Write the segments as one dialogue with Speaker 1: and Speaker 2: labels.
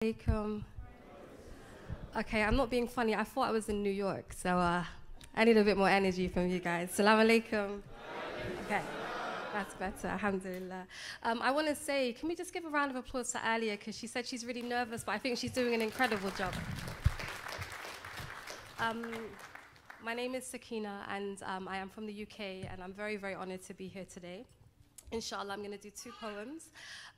Speaker 1: Alaikum. Okay, I'm not being funny. I thought I was in New York, so I need a bit more energy from you guys. Salam alaikum. Okay, that's better. Alhamdulillah. I want to say, can we just give a round of applause to Alia, because she said she's really nervous, but I think she's doing an incredible job. My name is Sukina, and I am from the UK, and I'm very, very honored to be here today. Inshallah, I'm going to do two poems.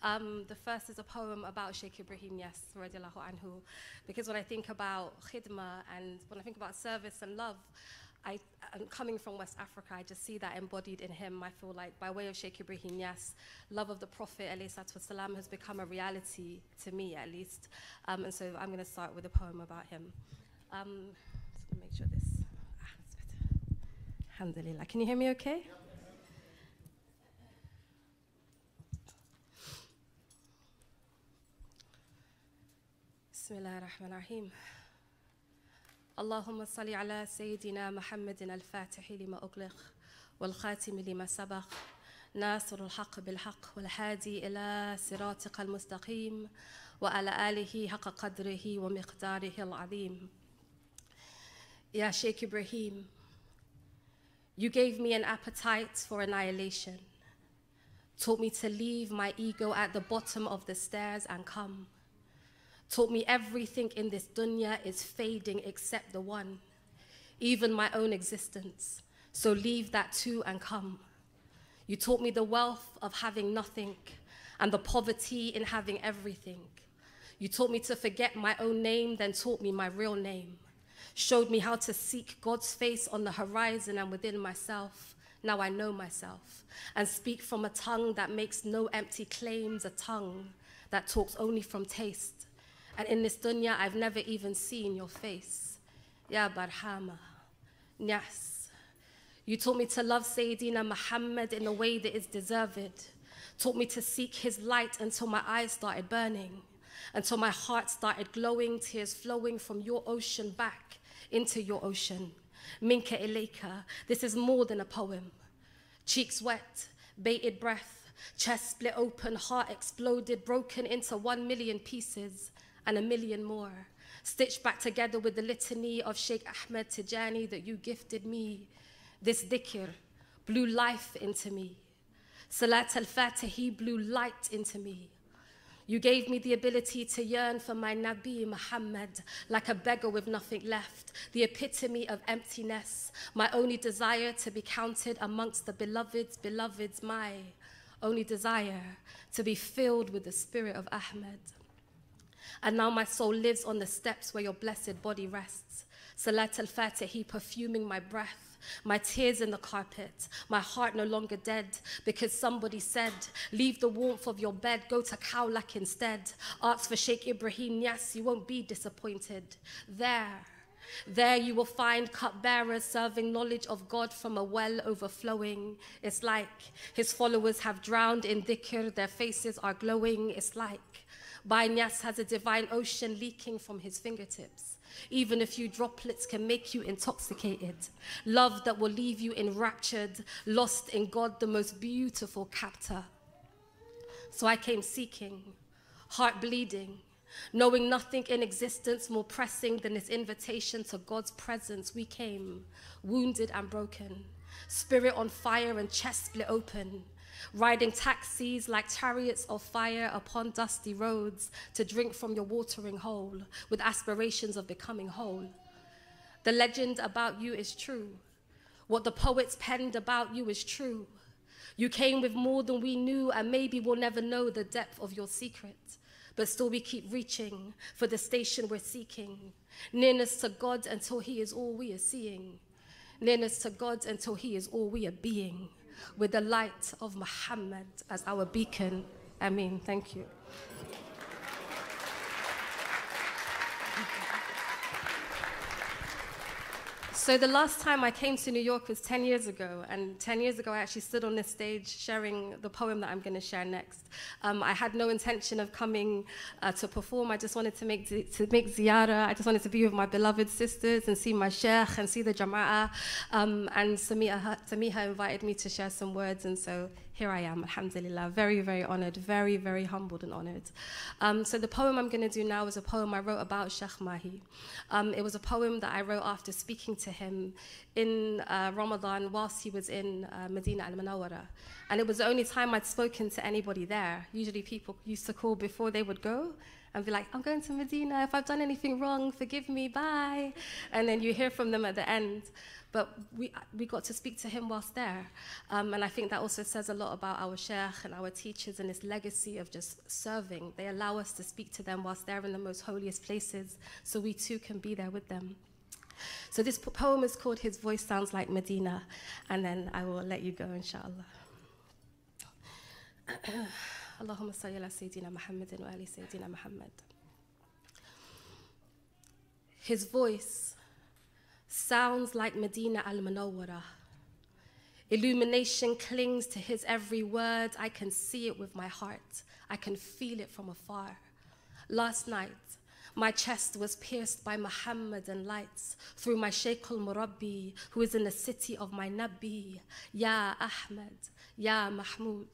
Speaker 1: The first is a poem about Sheikh Ibrahim Niass, radiallahu anhu, because when I think about khidmah and when I think about service and love, I'm coming from West Africa, I just see that embodied in him. I feel like by way of Sheikh Ibrahim Niass, love of the Prophet ﷺ has become a reality to me, at least. And so I'm going to start with a poem about him. Just going to make sure this, that's better. Alhamdulillah. Can you hear me okay? بسم الله الرحمن الرحيم اللهم صل على سيدنا محمد الفاتح لما أغلق والخاتم لما سبق ناصر الحق بالحق والهادي إلى صراطك المستقيم وعلى آله حق قدره ومقداره العظيم. Ya Sheikh Ibrahim, you gave me an appetite for annihilation, taught me to leave my ego at the bottom of the stairs and come. Taught me everything in this dunya is fading except the one, even my own existence. So leave that too and come. You taught me the wealth of having nothing and the poverty in having everything. You taught me to forget my own name, then taught me my real name. Showed me how to seek God's face on the horizon and within myself. Now I know myself and speak from a tongue that makes no empty claims, a tongue that talks only from taste. And in this dunya, I've never even seen your face. Ya Barhama, Niass. You taught me to love Sayyidina Muhammad in a way that is deserved. Taught me to seek his light until my eyes started burning, until my heart started glowing, tears flowing from your ocean back into your ocean. Minka ilayka, this is more than a poem. Cheeks wet, bated breath, chest split open, heart exploded, broken into 1 million pieces. And a million more, stitched back together with the litany of Sheikh Ahmed Tijani that you gifted me. This dhikr blew life into me. Salat al-Fatihi blew light into me. You gave me the ability to yearn for my Nabi Muhammad like a beggar with nothing left, the epitome of emptiness, my only desire to be counted amongst the beloveds, my only desire to be filled with the spirit of Ahmed. And now my soul lives on the steps where your blessed body rests. Salat al-Fatihi perfuming my breath, my tears in the carpet, my heart no longer dead because somebody said, leave the warmth of your bed, go to Kaulak instead. Ask for Sheikh Ibrahim Niass, you won't be disappointed. There you will find cupbearers serving knowledge of God from a well overflowing. It's like his followers have drowned in dhikr, their faces are glowing. It's like Niass has a divine ocean leaking from his fingertips. Even a few droplets can make you intoxicated. Love that will leave you enraptured, lost in God, the most beautiful captor. So I came seeking, heart bleeding, knowing nothing in existence more pressing than this invitation to God's presence. We came, wounded and broken, spirit on fire and chest split open, riding taxis like chariots of fire upon dusty roads to drink from your watering hole with aspirations of becoming whole. The legend about you is true. What the poets penned about you is true. You came with more than we knew, and maybe we'll never know the depth of your secret. But still we keep reaching for the station we're seeking. Nearness to God until he is all we are seeing. Nearness to God until he is all we are being. With the light of Muhammad as our beacon. Ameen. Thank you. So the last time I came to New York was 10 years ago, and 10 years ago I actually stood on this stage sharing the poem that I'm going to share next. I had no intention of coming to perform. I just wanted to make ziyarah. I just wanted to be with my beloved sisters and see my Sheikh and see the Jama'ah. And Samiha invited me to share some words, and so here I am, alhamdulillah, very, very honored, very, very humbled and honored. So the poem I'm going to do now is a poem I wrote about Sheikh Mahi. It was a poem that I wrote after speaking to him in Ramadan whilst he was in Medina al-Munawwara. And it was the only time I'd spoken to anybody there. Usually people used to call before they would go and be like, I'm going to Medina, if I've done anything wrong, forgive me, bye. And then you hear from them at the end. But we got to speak to him whilst there. And I think that also says a lot about our Sheikh and our teachers and this legacy of just serving. They allow us to speak to them whilst they're in the most holiest places, so we too can be there with them. So this poem is called His Voice Sounds Like Medina, and then I will let you go, inshallah. Allahumma salli ala Sayyidina Muhammadin wa ali Sayyidina Muhammad. His voice sounds like Medina al-Munawwara. Illumination clings to his every word. I can see it with my heart. I can feel it from afar. Last night, my chest was pierced by Muhammadan lights through my Sheikh al-Murabbi, who is in the city of my Nabi. Ya Ahmed, Ya Mahmud.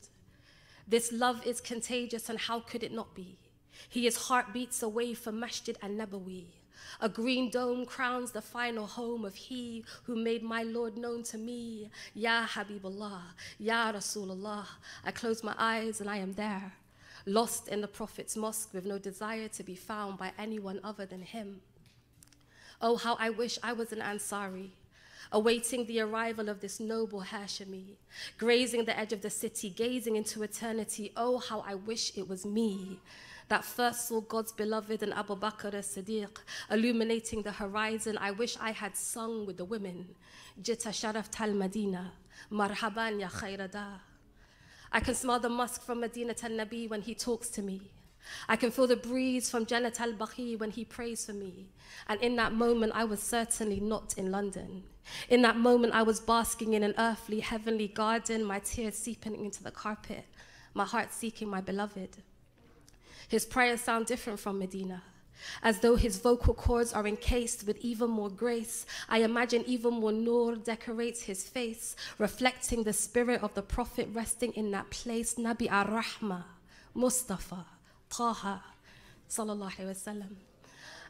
Speaker 1: This love is contagious, and how could it not be? He is heartbeats away from Masjid al-Nabawi. A green dome crowns the final home of he who made my Lord known to me. Ya Habibullah, Ya Rasulullah. I close my eyes and I am there, lost in the Prophet's mosque with no desire to be found by anyone other than him. Oh, how I wish I was an Ansari, awaiting the arrival of this noble Hashimi, grazing the edge of the city, gazing into eternity. Oh, how I wish it was me that first saw God's beloved and Abu Bakr as-Siddiq illuminating the horizon. I wish I had sung with the women, Jita Sharaf Tal Madina, Marhaban Ya Khairada. I can smell the musk from Medina al-Nabi when he talks to me. I can feel the breeze from Jannat al-Baqi when he prays for me. And in that moment, I was certainly not in London. In that moment, I was basking in an earthly, heavenly garden, my tears seeping into the carpet, my heart seeking my beloved. His prayers sound different from Medina, as though his vocal cords are encased with even more grace. I imagine even more Noor decorates his face, reflecting the spirit of the Prophet resting in that place. Nabi ar-Rahma, Mustafa, Taha, sallallahu alayhi wasallam.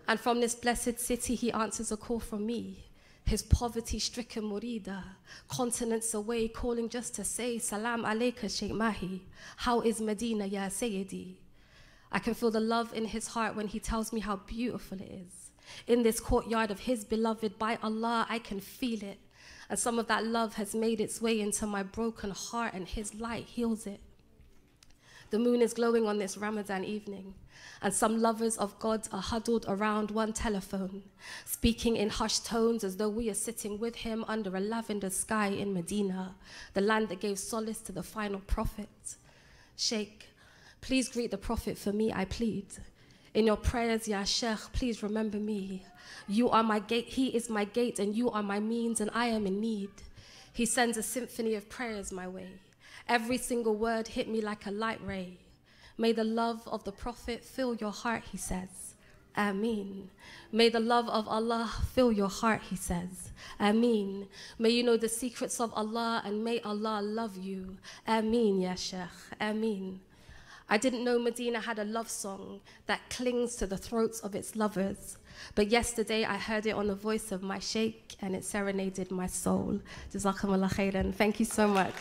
Speaker 1: And from this blessed city, he answers a call from me, his poverty-stricken murida, continents away, calling just to say, Salam alayka, Sheikh Mahi. How is Medina, ya Sayyidi? I can feel the love in his heart when he tells me how beautiful it is. In this courtyard of his beloved, by Allah, I can feel it. And some of that love has made its way into my broken heart, and his light heals it. The moon is glowing on this Ramadan evening, and some lovers of God are huddled around one telephone, speaking in hushed tones as though we are sitting with him under a lavender sky in Medina, the land that gave solace to the final prophet. Sheikh, please greet the Prophet for me, I plead. In your prayers, Ya Sheikh, please remember me. You are my gate, he is my gate, and you are my means, and I am in need. He sends a symphony of prayers my way. Every single word hit me like a light ray. May the love of the Prophet fill your heart, he says. Ameen. May the love of Allah fill your heart, he says. Ameen. May you know the secrets of Allah, and may Allah love you. Ameen, Ya Sheikh. Ameen. I didn't know Medina had a love song that clings to the throats of its lovers. But yesterday I heard it on the voice of my Sheikh, and it serenaded my soul. Jazakumullah khairan. Thank you so much.